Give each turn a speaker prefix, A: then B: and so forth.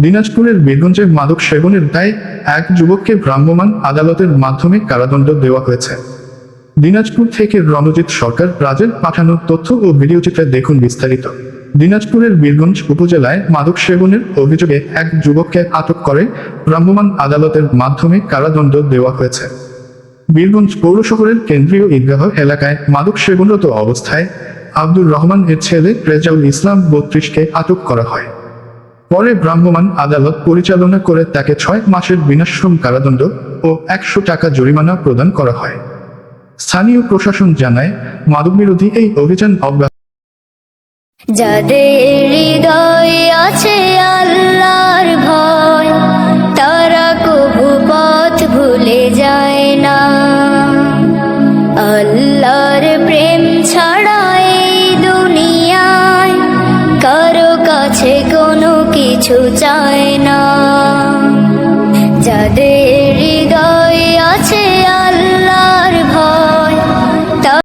A: দিনাজপুরের বীরগঞ্জে মাদক সেবনের দায়ে এক যুবককে ভ্রাম্যমাণ আদালতের মাধ্যমে কারাদণ্ড দেওয়া হয়েছে। দিনাজপুর থেকে রণজিৎ সরকার রাজের পাঠানো তথ্য ও ভিডিওচিত্রে দেখুন বিস্তারিত। দিনাজপুরের বীরগঞ্জ উপজেলায় মাদক সেবনের অভিযোগে এক যুবককে আটক করে ভ্রাম্যমাণ আদালতের মাধ্যমে কারাদণ্ড দেওয়া হয়েছে। বীরগঞ্জ পৌর শহরের কেন্দ্রীয় ঈদগাহ এলাকায় মাদক সেবনরত অবস্থায় আব্দুর রহমান এর ছেলে রেজাউল ইসলাম ৩২কে আটক করা হয়। পরে ভ্রাম্যমাণ আদালত পরিচালনা করে তাকে ৬ মাসের বিনাশ্রম কারাদণ্ড ও ১০০ টাকা জরিমানা প্রদান করা হয়। স্থানীয় প্রশাসন জানায়, মাদকবিরোধী এই অভিযান অব্যাহত।
B: যাদের হৃদয়ে আছে আল্লাহর ভয়, তারা কভু পথ ভুলে যায় না। আল্লাহর প্রেম ছাড়া এই দুনিয়ায় কারো কাছে কোনো কিছু চায় না।